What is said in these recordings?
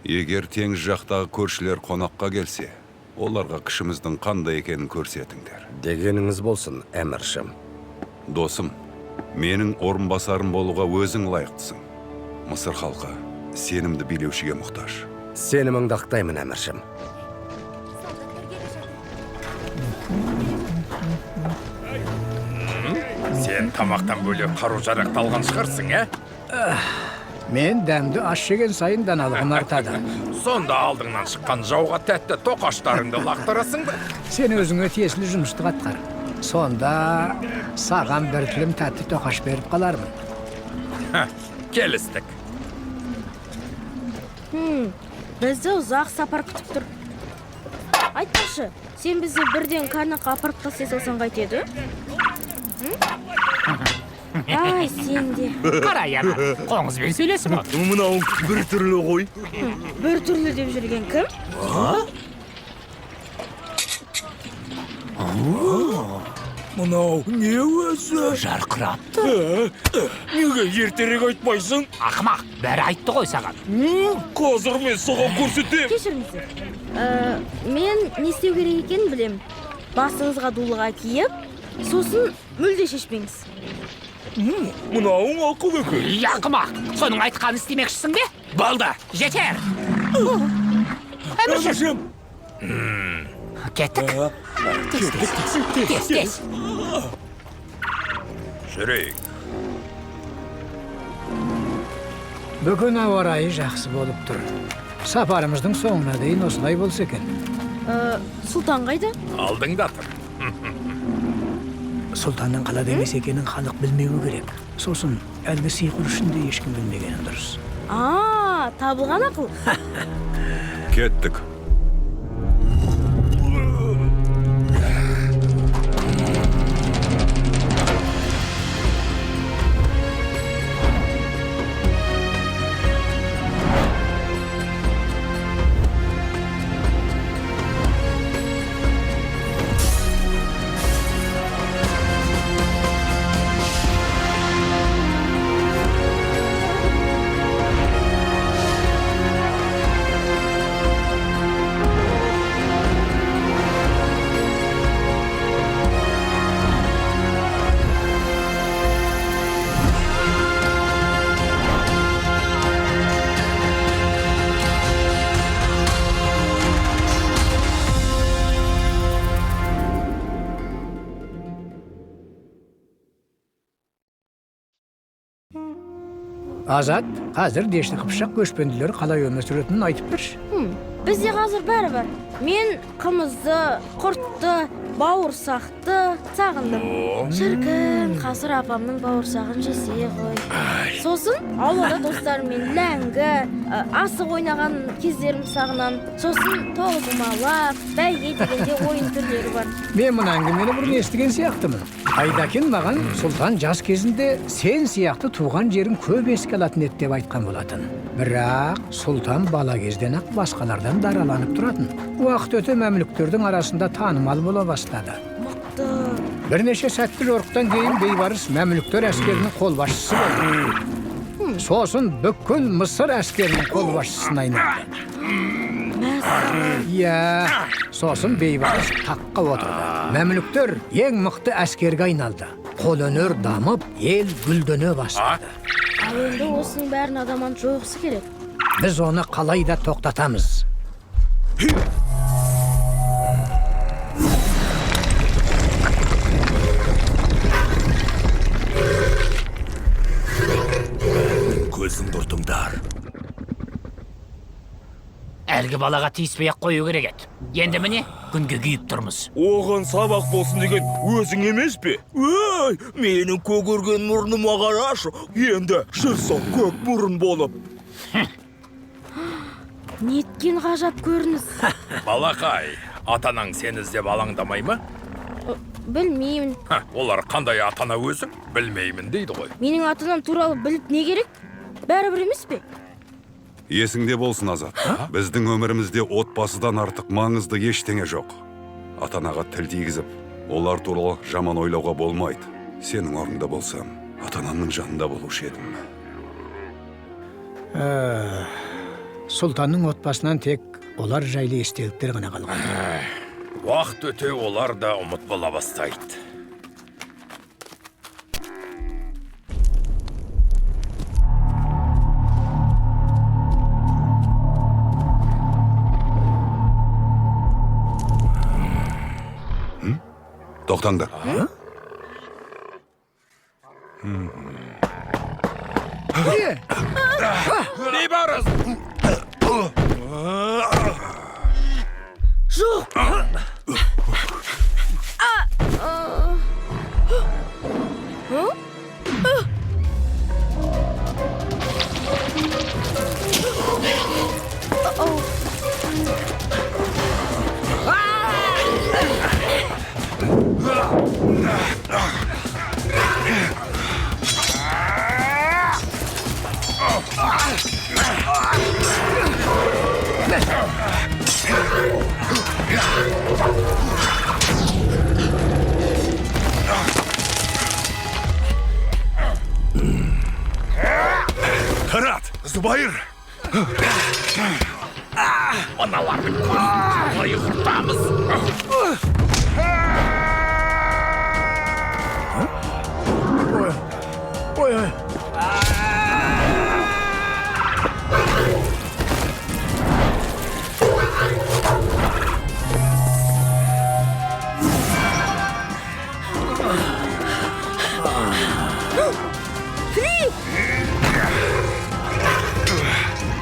Егер теңіз жақтағы көршілер қонаққа келсе, оларға кішіміздің қандай екенін көрсетіңдер. Дегеніңіз болсын, әміршім. Досым, менің орынбасарым болуға өзің лайықтысың. Мысыр халқы сенімді билеушіге мұқтаж. Сеніміңді ақтаймын, әміршім. Сен тамақтан бөлек қару-жарақты алған шығарсың, Мен дәмді аш жеген сайын даналығым артады. Сонда алдыңнан шыққан жауға тәтті тоқаштарыңды лақтырасың ба? Сен өзіңе тиесілі жұмысты атқар. Сонда саған бір тілім тәтті тоқаш беріп қалармын. Келістік. Бізді ұзақ сапар күтіп тұр. Айтпашы, сен бізді бірден Карнакқа апарып тастай салсаң қайтеді? Ай, сен де. Қарай ана, қоңызбен сөйлесіп отыр. Мынау бір түрлі ғой. Бір түрлі деп жүрген кім? Мынау не өзі? Жарқырапты. Неге ертерек айтпайсың? Ақымақ, бәрі айтты ғой саған. Қазір мен саған көрсетем. Кешіріңіздер. Мен не істеу керек екенін білем. Басыңызға дулыға киіп, сосын мүлде шешпеңіз. Мынауың ақыл екен. Ақымақ, соның айтқанын істемекшісің бе? Болды, жетер. Әміршім. Кеттік. Тез. Жүрейік. Бүгін ауа райы жақсы болып тұр. Сапарымыздың соңына дейін осылай болса екен. Сұлтан қайда? Алдыңда тұр. Сұлтанның қалада емес екенін халық білмеуі керек. Сосын әлгі сиқыр ішінде ешкім білмегені дұрыс. Табылған ақыл. Кеттік. Азат, қазір дешті қыпшақ көшпенділер қалай өмір сүретінін айтып берші. Бізде қазір бәрі бар. Мен қымызды, құртты, бауырсақты сағындым. Шіркін, қазір апамның бауырсағын жесе ғой. Сосын аулада достарыммен ләңгі, асық ойнаған кездерім сағынам. Сосын тоғызқұмалақ, бәйге дегенде ойын түрлері бар. Мен мұны әңгімені бұрын естіген сияқтымын. Айдакин маған сұлтан жас кезінде сен сияқты туған жерін көп еске алатын еді деп айтқан болатын. Бірақ сұлтан бала кезден-ақ басқалардан дараланып тұратын. Уақыт өте мәмлүктердің арасында танымал бола бастады. Мықты. Бірнеше сәтті жорықтан кейін бейбарыс мәмлүктер әскерінің қолбасшысы болды. Сосын бүкіл Мысыр әскерінің қолбасшысына айналды. Сосын бейбарыс таққа отырды. Мәмлүктер ең мықты әскерге айналды. Қолөнер дамып, ел гүлдене бастады. Енді осының бәрін адаман жойғысы керек. Біз оны қалай да тоқтатамыз. Көзін құртыңдар. Әлгі балаға тиіспей-ақ қою керек еді. Енді міне, күнге күйіп тұрмыз. Оған сабақ болсын деген өзің емес пе? Өй, менің көгерген мұрныма қарашы. Енді шырсың көк мұрын болып. Неткен ғажап көрініс. Балақай, атанаң сені іздеп алаңдамай ма? Білмеймін. Олар қандай атана өзің? Білмеймін дейді ғой. Менің атанам туралы біліп не керек? Бәрібір емес пе? Есіңде болсын, Азат. Біздің өмірімізде отбасыдан артық маңызды ештеңе жоқ. Атанаға тіл тигізіп, олар туралы жаман ойлауға болмайды. Сенің орныңда болсам, атанамның жанында болушы едім. Сұлтанның отбасынан тек олар жайлы естеліктер ғана қалған. Уақыт өте олар да ұмыт бола бастайды. Тоқтаңдар. Не барыз? Жоқ. Қырат, Зубайыр! Аналардың көзін қалай құртамыз? Ой.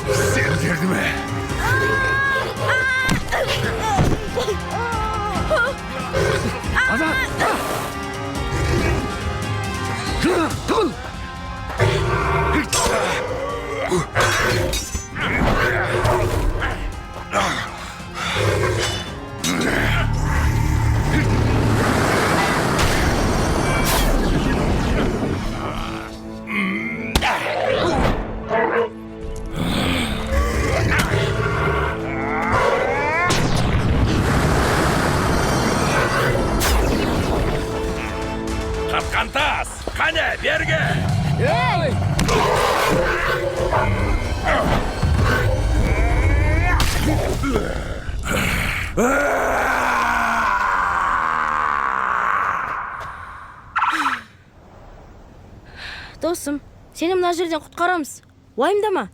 Сендерді ме? Тұғыл! Қапқантас, қане, берге! Досым, сені мына жерден құтқарамыз. Уайымдама.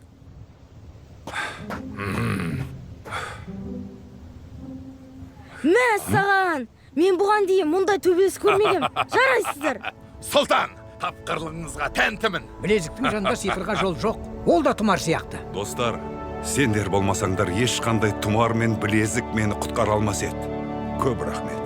Мә саған! Мен бұған дейін мұндай төбелес көрмегем. Жарайсыздар. Сұлтан, тапқырлығыңызға тәнтімін. Білезіктің жанында сиқырға жол жоқ. Ол да тұмар сияқты. Достар, сендер болмасаңдар ешқандай тұмар мен білезік мені құтқара алмас еді. Көп рахмет.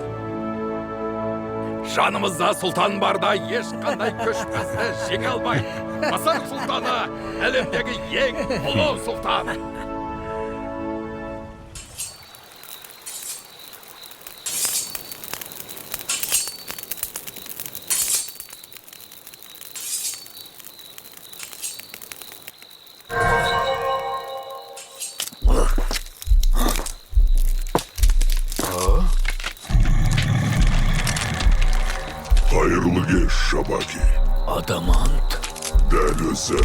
Жанымызда сұлтан барда ешқандай күш бізді жеңе алмайды. Масар сұлтаны әлемдегі ең ұлы сұлтан. Hayırlı geç Şabaki. Адамант. Дәл өзі.